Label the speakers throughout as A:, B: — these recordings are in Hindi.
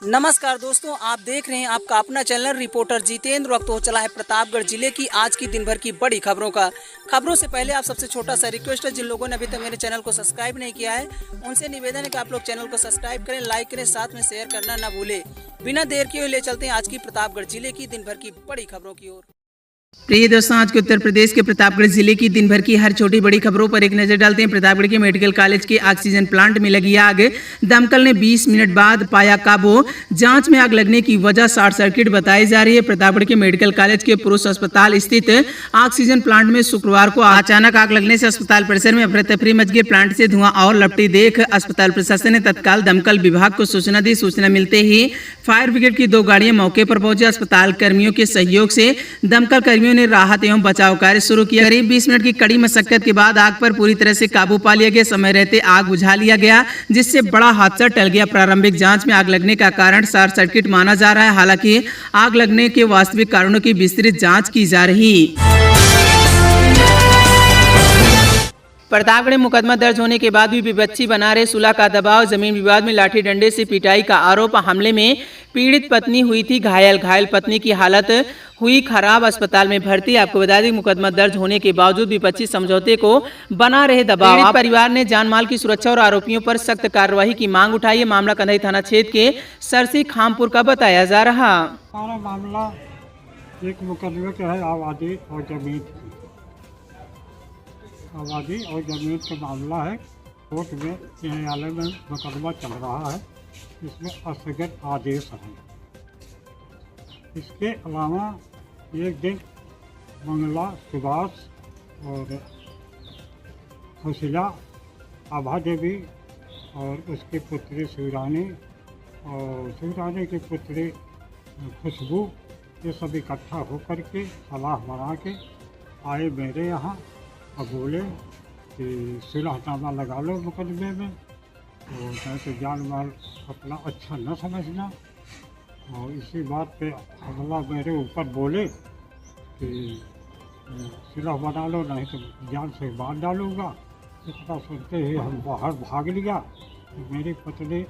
A: नमस्कार दोस्तों, आप देख रहे हैं आपका अपना चैनल रिपोर्टर जितेंद्र। वक्त हो चला है प्रतापगढ़ जिले की आज की दिन भर की बड़ी खबरों से पहले आप सबसे छोटा सा रिक्वेस्ट है, जिन लोगों ने अभी तक मेरे चैनल को सब्सक्राइब नहीं किया है उनसे निवेदन है कि आप लोग चैनल को सब्सक्राइब करें, लाइक करें, साथ में शेयर करना ना भूले। बिना देर किए ले चलते हैं आज की प्रतापगढ़ जिले की दिन भर की बड़ी खबरों की ओर।
B: प्रिय दोस्तों, आज के उत्तर प्रदेश के प्रतापगढ़ जिले की दिन भर की हर छोटी बड़ी खबरों पर एक नजर डालते हैं। प्रतापगढ़ के मेडिकल कॉलेज के ऑक्सीजन प्लांट में लगी आग, दमकल ने 20 मिनट बाद पाया काबू। जांच में आग लगने की वजह शॉर्ट सर्किट बताई जा रही है। प्रतापगढ़ के मेडिकल कॉलेज के पुरुष अस्पताल स्थित ऑक्सीजन प्लांट में शुक्रवार को अचानक आग लगने से अस्पताल परिसर में अफरा तफरी मच गई। प्लांट से धुआं और लपटी देख अस्पताल प्रशासन ने तत्काल दमकल विभाग को सूचना दी। सूचना मिलते ही फायर ब्रिगेड की 2 गाड़ियां मौके पर पहुंची। अस्पताल कर्मियों के सहयोग से दमकल कर्मियों ने राहत एवं बचाव कार्य शुरू किया। करीब 20 मिनट की कड़ी मशक्कत के बाद आग पर पूरी तरह से काबू पा लिया गया। समय रहते आग बुझा लिया गया, जिससे बड़ा हादसा टल गया। प्रारंभिक जांच में आग लगने का कारण शॉर्ट सर्किट माना जा रहा है। हालांकि आग लगने के वास्तविक कारणों की विस्तृत जांच की जा रही। प्रतापगढ़ में मुकदमा दर्ज होने के बाद भी विपक्षी बना रहे सुलह का दबाव। जमीन विवाद में लाठी डंडे से पिटाई का आरोप। हमले में पीड़ित पत्नी हुई थी घायल पत्नी की हालत हुई खराब, अस्पताल में भर्ती। आपको बता दें, मुकदमा दर्ज होने के बावजूद विपक्षी समझौते को बना रहे दबाव। परिवार ने जान माल की सुरक्षा और आरोपियों पर सख्त कार्रवाई की मांग उठाई है। मामला कंधाई थाना क्षेत्र के सरसी खामपुर का बताया जा रहा।
C: सारा मामला एक मुकदमे का है, आबादी और जमीन का मामला है। कोर्ट में न्यायालय में मुकदमा चल रहा है। इसमें स्थगित आदेश है। इसके अलावा एक दिन मंगला सुभाष और खुशिला आभा देवी और उसकी पुत्री शिवरानी और शिवरानी की पुत्री खुशबू, ये सब इकट्ठा होकर के सलाह बना के आए मेरे यहाँ और बोले कि सुलहनामा लगा लो मुकदमे में, तो मैं तो जान माल अपना अच्छा न समझना। और इसी बात पे हमला मेरे ऊपर बोले कि सुलह बना लो, नहीं तो जान से मार डालूँगा। इतना सुनते ही हम बाहर भाग लिया। मेरी पत्नी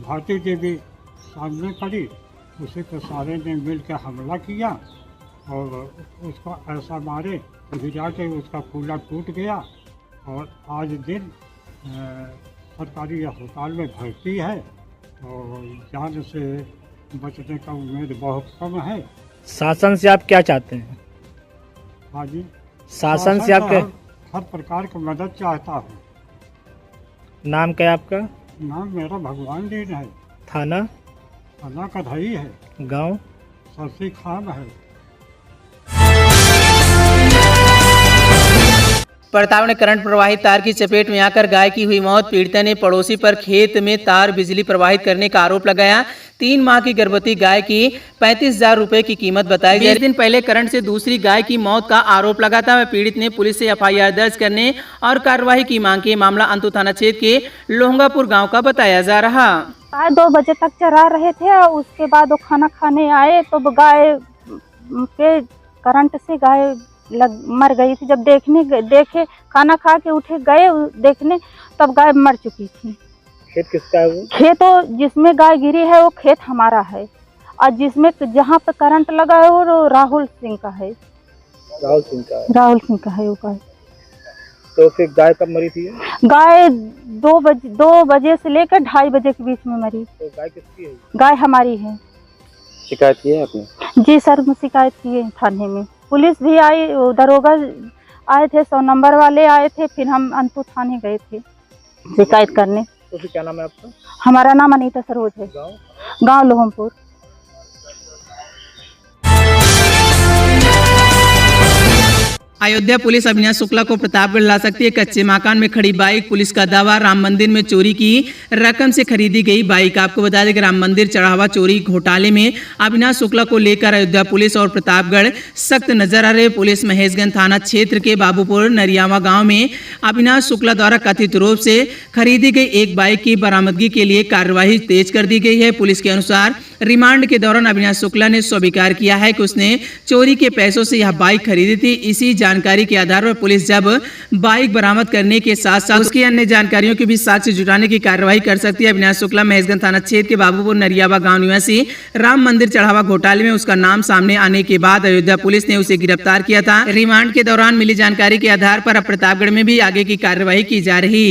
C: भारती देवी सामने खड़ी, उसी को सारे ने मिल के हमला किया और उसको ऐसा मारे कि जाके उसका फूला टूट गया। और आज दिन सरकारी अस्पताल में भर्ती है और जान से बचने का उम्मीद बहुत कम है।
D: शासन से आप क्या चाहते हैं?
C: हाँ जी,
D: शासन से आप
C: हर प्रकार की मदद चाहता हूँ।
D: नाम क्या है आपका?
C: नाम मेरा भगवान दीन है।
D: थाना?
C: थाना कधई है।
D: गांव?
C: सरसी खाम है।
B: प्रतापगढ़ में करंट प्रवाहित तार की चपेट में आकर गाय की हुई मौत। पीड़िता ने पड़ोसी पर खेत में तार बिजली प्रवाहित करने का आरोप लगाया। 3 माह की गर्भवती गाय की 35,000 रुपए की कीमत बताई। 20 दिन पहले करंट से दूसरी गाय की मौत का आरोप लगा था। पीड़ित ने पुलिस से FIR दर्ज करने और कार्रवाई की मांग की। मामला अंतु थाना क्षेत्र के लोहंगापुर गाँव का बताया जा रहा।
E: 2 बजे तक चरा रहे थे और उसके बाद वो खाना खाने आए तो गाय के करंट से गाय मर गई थी। जब देखे खाना खा के उठे गए देखने, तब गाय मर चुकी थी।
D: खेत किसका है? वो
E: खेत जिसमें गाय गिरी है वो खेत हमारा है, और जिसमें जहाँ पे करंट लगा है वो राहुल सिंह का है।
D: राहुल सिंह का है।
E: राहुल सिंह का है वो गाय।
D: तो फिर गाय कब मरी थी?
E: गाय 2 बजे से लेकर 2:30 बजे के बीच में मरी।
D: तो गाय किसकी है?
E: गाय हमारी है।
D: शिकायत की है आपने?
E: जी सर, शिकायत की है थाने में। पुलिस भी आई, दरोगा आए थे, 100 नंबर वाले आए थे, फिर हम अंतु थाने गए थे शिकायत करने।
D: तो फिर क्या नाम है आपका?
E: हमारा नाम अनीता सरोज है। गांव लोहमपुर।
B: अयोध्या पुलिस अविनाश शुक्ला को प्रतापगढ़ ला सकती है। कच्चे मकान में खड़ी बाइक, पुलिस का दावा। राम मंदिर में चोरी की रकम से खरीदी गई बाइक। आपको बता दें कि राम मंदिर चढ़ावा चोरी घोटाले में अविनाश शुक्ला को लेकर अयोध्या पुलिस और प्रतापगढ़ सख्त नजर आ रहे। पुलिस महेशगंज थाना क्षेत्र के बाबूपुर नरियावा गांव में अविनाश शुक्ला द्वारा कथित रूप से खरीदी गई एक बाइक की बरामदगी के लिए कार्यवाही तेज कर दी गई है। पुलिस के अनुसार रिमांड के दौरान अविनाश शुक्ला ने स्वीकार किया है कि उसने चोरी के पैसों से यह बाइक खरीदी थी। इसी जानकारी के आधार पर पुलिस जब बाइक बरामद करने के साथ साथ उसकी अन्य जानकारियों की भी साक्ष्य जुटाने की कार्रवाई कर सकती है। अविनाश शुक्ला महेशगंज थाना क्षेत्र के बाबूपुर नरियावा गांव निवासी राम मंदिर चढ़ावा घोटाले में उसका नाम सामने आने के बाद अयोध्या पुलिस ने उसे गिरफ्तार किया था। रिमांड के दौरान मिली जानकारी के आधार पर अब प्रतापगढ़ में भी आगे की कार्रवाई की जा रही।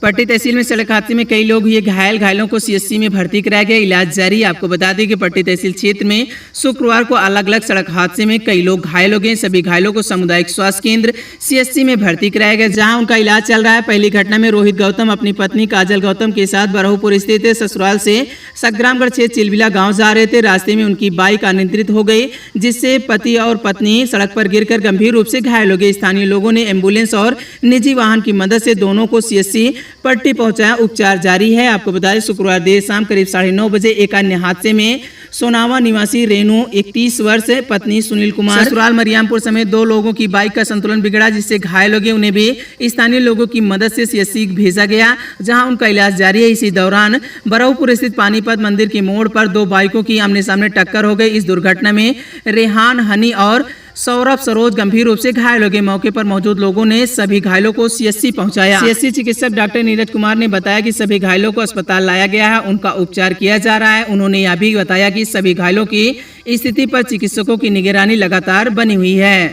B: पट्टी तहसील में सड़क हादसे में कई लोग हुए घायल, घायलों को सीएससी में भर्ती कराया गया, इलाज जारी। आपको बता दें कि पट्टी तहसील क्षेत्र में शुक्रवार को अलग अलग सड़क हादसे में कई लोग घायल हो गए। सभी घायलों को सामुदायिक स्वास्थ्य केंद्र सीएससी में भर्ती कराया गया, जहां उनका इलाज चल रहा है। पहली घटना में रोहित गौतम अपनी पत्नी काजल गौतम के साथ बरहपुर स्थित ससुराल से सतग्रामगढ़ क्षेत्र चिलबिला गाँव जा रहे थे। रास्ते में उनकी बाइक अनियंत्रित हो गई, जिससे पति और पत्नी सड़क पर गिरकर गंभीर रूप से घायल हो गए। स्थानीय लोगों ने एम्बुलेंस और निजी वाहन की मदद से दोनों को सीएससी पट्टी पहुंचाया, उपचार जारी है। आपको बता दें शुक्रवार देर शाम करीब 9:30 बजे एक अन्य हादसे में सोनावा निवासी रेणु 31 वर्ष पत्नी सुनील कुमार ससुराल मरियामपुर समेत 2 लोगों की बाइक का संतुलन बिगड़ा, जिससे घायल हो गए। उन्हें भी स्थानीय लोगों की मदद से सीएससी भेजा गया, जहां उनका इलाज जारी है। इसी दौरान बरहपुर स्थित पानीपत मंदिर के मोड़ पर 2 बाइकों की आमने सामने टक्कर हो गई। इस दुर्घटना में रेहान, हनी और सौरभ सरोज गंभीर रूप से घायल हो गए। मौके पर मौजूद लोगों ने सभी घायलों को सीएससी पहुंचाया। सीएससी चिकित्सक डॉक्टर नीरज कुमार ने बताया कि सभी घायलों को अस्पताल लाया गया है, उनका उपचार किया जा रहा है। उन्होंने यह भी बताया कि सभी घायलों की स्थिति पर चिकित्सकों की निगरानी लगातार बनी हुई है।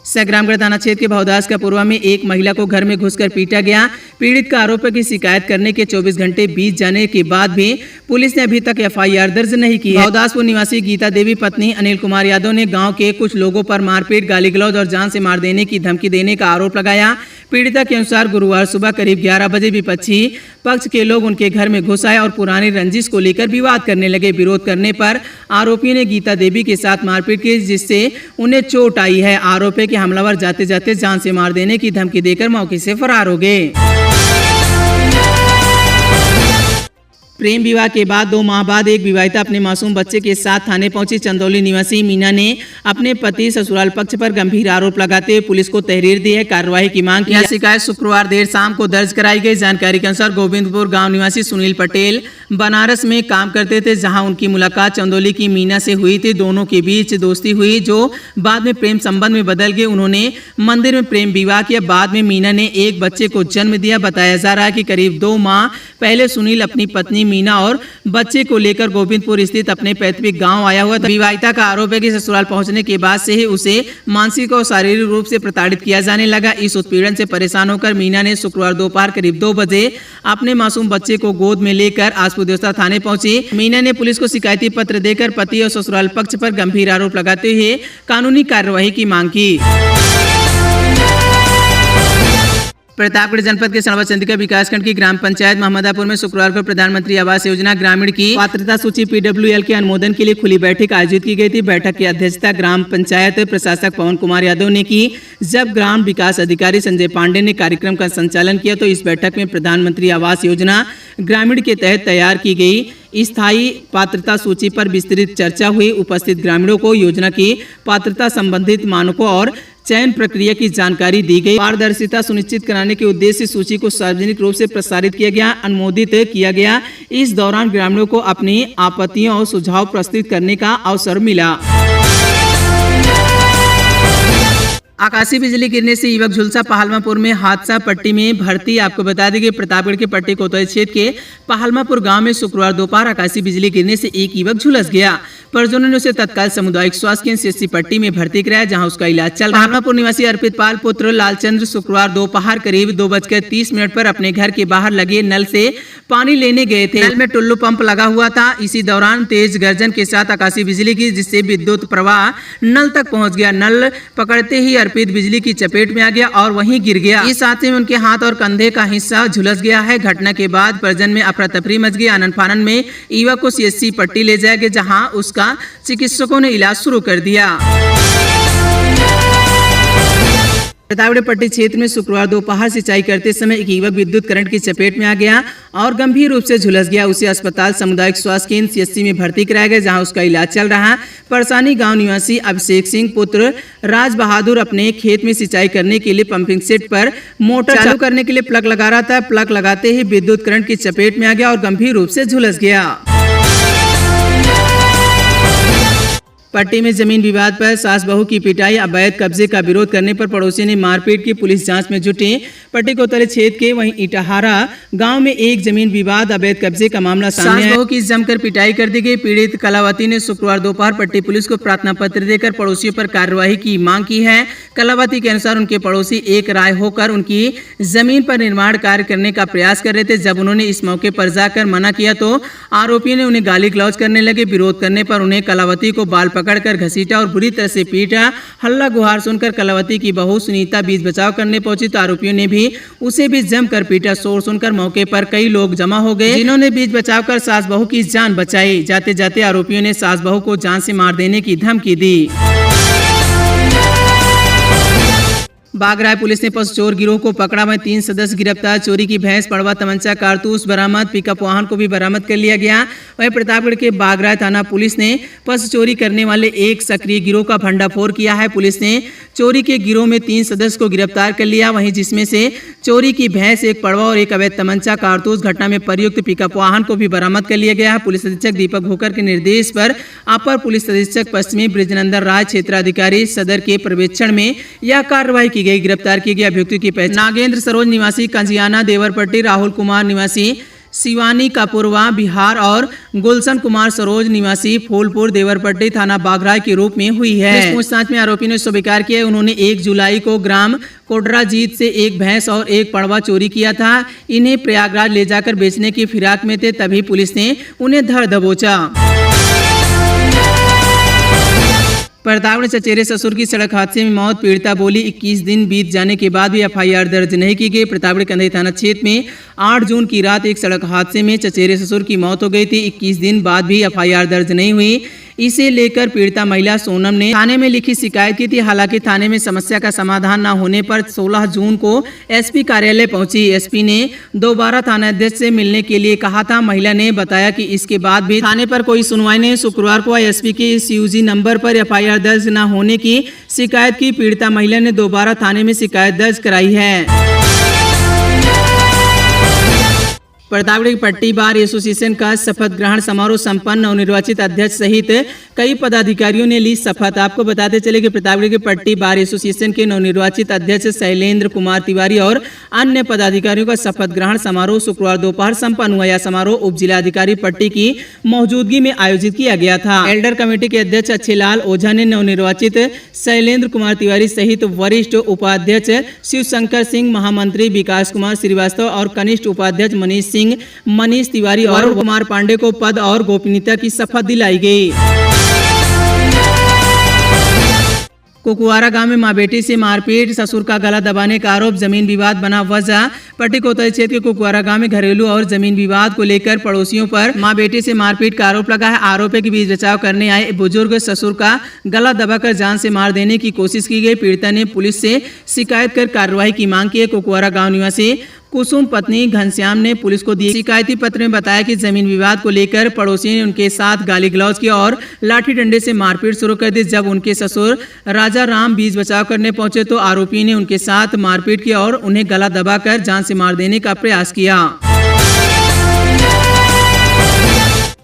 B: सतग्रामगढ़ थाना क्षेत्र के भवदास का पूर्वा में एक महिला को घर में घुसकर पीटा गया। पीड़ित का आरोप है कि शिकायत करने के 24 घंटे बीत जाने के बाद भी पुलिस ने अभी तक एफआईआर दर्ज नहीं की है। भवदासपुर निवासी गीता देवी पत्नी अनिल कुमार यादव ने गांव के कुछ लोगों पर मारपीट, गाली गलौज और जान से मार देने की धमकी देने का आरोप लगाया। पीड़िता के अनुसार गुरुवार सुबह करीब 11 बजे विपक्षी पक्ष के लोग उनके घर में घुस आए और पुरानी रंजिश को लेकर विवाद करने लगे। विरोध करने पर आरोपी ने गीता देवी के साथ मारपीट की, जिससे उन्हें चोट आई है। आरोप है कि हमलावर जाते जाते जान से मार देने की धमकी देकर मौके से फरार हो गए। प्रेम विवाह के बाद 2 माह बाद एक विवाहिता अपने मासूम बच्चे के साथ थाने पहुंची। चंदौली निवासी मीना ने अपने पति ससुराल पक्ष पर गंभीर आरोप लगाते हुए पुलिस को तहरीर दी है, कार्रवाई की मांग की। शिकायत शुक्रवार देर शाम को दर्ज कराई गई। जानकारी के अनुसार गोविंदपुर गांव निवासी सुनील पटेल बनारस में काम करते थे, जहां उनकी मुलाकात चंदौली की मीना से हुई थी। दोनों के बीच दोस्ती हुई, जो बाद में प्रेम संबंध में बदल गई। उन्होंने मंदिर में प्रेम विवाह किया। बाद में मीना ने एक बच्चे को जन्म दिया। बताया जा रहा है कि करीब 2 माह पहले सुनील अपनी पत्नी मीना और बच्चे को लेकर गोविंदपुर स्थित अपने पैतृक गांव आया हुआ था। विवाहिता का आरोप है कि ससुराल पहुंचने के बाद से ही उसे मानसिक और शारीरिक रूप से प्रताड़ित किया जाने लगा। इस उत्पीड़न से परेशान होकर मीना ने शुक्रवार दोपहर करीब 2 बजे अपने मासूम बच्चे को गोद में लेकर आसपुर देवस्था थाने पहुंची। मीना ने पुलिस को शिकायती पत्र देकर पति और ससुराल पक्ष पर गंभीर आरोप लगाते हुए कानूनी कार्रवाई की मांग की। प्रतापगढ़ जनपद के सड़वा चंदिका विकासखंड की ग्राम पंचायत मोहम्मदापुर में शुक्रवार को प्रधानमंत्री आवास योजना ग्रामीण की पात्रता सूची PWL के अनुमोदन के लिए खुली बैठक आयोजित की गई थी। बैठक की अध्यक्षता ग्राम पंचायत प्रशासक पवन कुमार यादव ने की। जब ग्राम विकास अधिकारी संजय पांडे ने कार्यक्रम का संचालन किया, तो इस बैठक में प्रधानमंत्री आवास योजना ग्रामीण के तहत तैयार की गई स्थायी पात्रता सूची पर विस्तृत चर्चा हुई। उपस्थित ग्रामीणों को योजना की पात्रता संबंधित मानकों और चयन प्रक्रिया की जानकारी दी गई। पारदर्शिता सुनिश्चित कराने के उद्देश्य से सूची को सार्वजनिक रूप से प्रसारित किया गया, अनुमोदित किया गया। इस दौरान ग्रामीणों को अपनी आपत्तियों और सुझाव प्रस्तुत करने का अवसर मिला। आकाशीय बिजली गिरने से युवक झुलसा पहालमापुर में हादसा, पट्टी में भर्ती। आपको बता दें कि प्रतापगढ़ के पट्टी कोतवाली क्षेत्र के पहालमापुर गांव में शुक्रवार दोपहर आकाशीय बिजली गिरने से एक युवक झुलस गया। परिजनों ने उसे तत्काल सामुदायिक स्वास्थ्य केंद्र सीएससी पट्टी में भर्ती कराया, जहां उसका इलाज चल रहा है। पहालमापुर निवासी अर्पित पाल पुत्र लालचंद्र शुक्रवार दोपहर करीब 2:30 पर अपने घर के बाहर लगे नल से पानी लेने गए थे। नल में टुल्लू पंप लगा हुआ था। इसी दौरान तेज गर्जन के साथ आकाशीय बिजली गिरी, जिससे विद्युत प्रवाह नल तक पहुंच गया। नल पकड़ते ही अर्पित बिजली की चपेट में आ गया और वहीं गिर गया। इस हादसे में उनके हाथ और कंधे का हिस्सा झुलस गया है। घटना के बाद परिजन में अफरा तफरी मच गई। आनन फानन में युवक को सीएससी पट्टी ले जाया गया, जहां उसका चिकित्सकों ने इलाज शुरू कर दिया। प्रतापगढ़ पट्टी क्षेत्र में शुक्रवार दोपहर सिंचाई करते समय एक युवक विद्युत करंट की चपेट में आ गया और गंभीर रूप से झुलस गया। उसे अस्पताल सामुदायिक स्वास्थ्य केंद्र सीएससी में भर्ती कराया गया, जहां उसका इलाज चल रहा। परसानी गांव निवासी अभिषेक सिंह पुत्र राज बहादुर अपने खेत में सिंचाई करने के लिए पंपिंग सेट पर मोटर चालू करने के लिए प्लग लगा रहा था। प्लग लगाते ही विद्युत करंट की चपेट में आ गया और गंभीर रूप से झुलस गया। पट्टी में जमीन विवाद पर सास बहू की पिटाई, अवैध कब्जे का विरोध करने पर पड़ोसी ने मारपीट की, पुलिस जांच में जुटी। पट्टी कोतवाली क्षेत्र के वहीं इटहारा गांव में एक जमीन विवाद अवैध कब्जे का मामला सामने आया। बहू की जमकर पिटाई कर दी गई। पीड़ित कलावती ने शुक्रवार दोपहर पट्टी पुलिस को प्रार्थना पत्र देकर पड़ोसियों पर कार्रवाई की मांग की है। कलावती के अनुसार उनके पड़ोसी एक राय होकर उनकी जमीन पर निर्माण कार्य करने का प्रयास कर रहे थे। जब उन्होंने इस मौके पर जाकर मना किया तो आरोपियों ने उन्हें गाली गलौज करने लगे। विरोध करने पर उन्हें कलावती को बाल पकड़कर घसीटा और बुरी तरह से पीटा। हल्ला गुहार सुनकर कलावती की बहू सुनीता बीच बचाव करने पहुंची तो आरोपियों ने भी उसे भी जमकर पीटा। शोर सुनकर मौके पर कई लोग जमा हो गए, जिन्होंने बीच बचाव कर सास बहू की जान बचाई। जाते जाते आरोपियों ने सास बहू को जान से मार देने की धमकी दी। बागराय पुलिस ने पशु चोर गिरोह को पकड़ा। में 3 सदस्य गिरफ्तार। चोरी की भैंस, पड़वा, तमंचा, कारतूस बरामद। पिकअप वाहन को भी बरामद कर लिया गया। वहीं प्रतापगढ़ के बागराय थाना पुलिस ने पशु चोरी करने वाले एक सक्रिय गिरोह का भंडाफोड़ किया है। पुलिस ने चोरी के गिरोह में 3 सदस्य को गिरफ्तार कर लिया, वहीं जिसमें से चोरी की भैंस, एक पड़वा और एक अवैध तमंचा, कारतूस, घटना में प्रयुक्त पिकअप वाहन को भी बरामद कर लिया गया है। पुलिस अधीक्षक दीपक भोकर के निर्देश पर अपर पुलिस अधीक्षक पश्चिमी बृजनंदन राय, क्षेत्राधिकारी सदर के पर्यवेक्षण में यह कार्रवाई की गई। गिरफ्तार किए गए अभियुक्तों की पहचान नागेंद्र सरोज निवासी कंजियाना देवरपट्टी, राहुल कुमार निवासी शिवानी कापुरवा बिहार और गुलशन कुमार सरोज निवासी फूलपुर देवरपट्टी थाना बागराय के रूप में हुई है। इस पूछताछ में आरोपी ने स्वीकार किया उन्होंने 1 जुलाई को ग्राम कोडराजीत से एक भैंस और एक पड़वा चोरी किया था। इन्हें प्रयागराज ले जाकर बेचने की फिराक में थे, तभी पुलिस ने उन्हें धर दबोचा। प्रतापगढ़ चचेरे ससुर की सड़क हादसे में मौत, पीड़िता बोली 21 दिन बीत जाने के बाद भी एफआईआर दर्ज नहीं की गई। प्रतापगढ़ कंधई थाना क्षेत्र में 8 जून की रात एक सड़क हादसे में चचेरे ससुर की मौत हो गई थी। 21 दिन बाद भी एफआईआर दर्ज नहीं हुई। इसे लेकर पीड़िता महिला सोनम ने थाने में लिखी शिकायत की थी। हालांकि थाने में समस्या का समाधान न होने पर 16 जून को एसपी कार्यालय पहुंची। एसपी ने दोबारा थानाध्यक्ष से मिलने के लिए कहा था। महिला ने बताया कि इसके बाद भी थाने पर कोई सुनवाई नहीं। शुक्रवार को एसपी के सीयूजी नंबर पर एफआईआर दर्ज न होने की शिकायत की। पीड़िता महिला ने दोबारा थाने में शिकायत दर्ज कराई है। प्रतापगढ़ पट्टी बार एसोसिएशन का शपथ ग्रहण समारोह संपन्न। नवनिर्वाचित अध्यक्ष सहित कई पदाधिकारियों ने ली शपथ। आपको बताते चले कि प्रतापगढ़ के पट्टी बार एसोसिएशन के नवनिर्वाचित अध्यक्ष शैलेंद्र कुमार तिवारी और अन्य पदाधिकारियों का शपथ ग्रहण समारोह शुक्रवार दोपहर संपन्न हुआ। यह समारोह उप जिलाधिकारी पट्टी की मौजूदगी में आयोजित किया गया था। एल्डर कमेटी के अध्यक्ष अच्छेलाल ओझा ने नवनिर्वाचित शैलेंद्र कुमार तिवारी सहित वरिष्ठ उपाध्यक्ष शिवशंकर सिंह, महामंत्री विकास कुमार श्रीवास्तव और कनिष्ठ उपाध्यक्ष मनीष तिवारी और कुमार पांडे को पद और गोपनीयता की शपथ दिलाई गई। कुकुआरा गांव में मां बेटी से मारपीट, ससुर का गला दबाने का आरोप, जमीन विवाद बना वजह। पट्टी कोतवाली क्षेत्र के कुकुआरा गांव में घरेलू और जमीन विवाद को लेकर पड़ोसियों पर मां बेटी से मारपीट का आरोप लगा है। आरोप है कि बीच बचाव करने आए बुजुर्ग ससुर का गला दबाकर जान से मार देने की कोशिश की गई। पीड़िता ने पुलिस से शिकायत कर कार्रवाई की मांग की है। कुकुआरा गाँव निवासी कुसुम पत्नी घनश्याम ने पुलिस को दिए शिकायती पत्र में बताया कि जमीन विवाद को लेकर पड़ोसियों ने उनके साथ गाली गलौज किया और लाठी डंडे से मारपीट शुरू कर दी। जब उनके ससुर राजा राम बीच बचाव करने पहुंचे तो आरोपी ने उनके साथ मारपीट किया और उन्हें गला दबाकर जान से मार देने का प्रयास किया।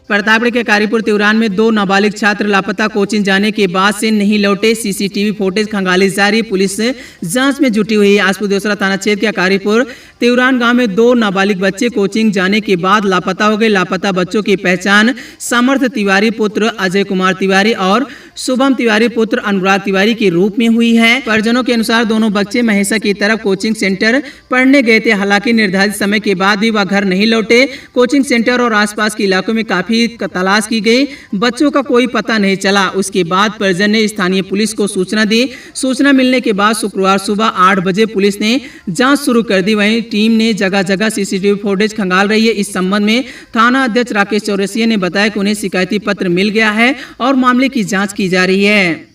B: प्रतापगढ़ के कारीपुर तिवरान में 2 नाबालिग छात्र लापता, कोचिंग जाने के बाद से नहीं लौटे। सीसीटीवी फुटेज खंगाली जारी, पुलिस जांच में जुटी हुई है। आसपुर देवसरा थाना क्षेत्र के कारीपुर तिवरान गांव में 2 नाबालिग बच्चे कोचिंग जाने के बाद लापता हो गए। लापता बच्चों की पहचान समर्थ तिवारी पुत्र अजय कुमार तिवारी और शुभम तिवारी पुत्र अनुराग तिवारी के रूप में हुई है। परिजनों के अनुसार दोनों बच्चे महेसा की तरफ कोचिंग सेंटर पढ़ने गए थे। हालांकि निर्धारित समय के बाद भी वह घर नहीं लौटे। कोचिंग सेंटर और आसपास के इलाकों में काफी तलाश की गई, बच्चों का कोई पता नहीं चला। उसके बाद परिजन ने स्थानीय पुलिस को सूचना दी। सूचना मिलने के बाद शुक्रवार सुबह 8 बजे पुलिस ने जांच शुरू कर दी। वहीं टीम ने जगह जगह सीसीटीवी फुटेज खंगाल रही है। इस संबंध में थाना अध्यक्ष राकेश चौरसिया ने बताया कि उन्हें शिकायती पत्र मिल गया है और मामले की जांच की जा रही है।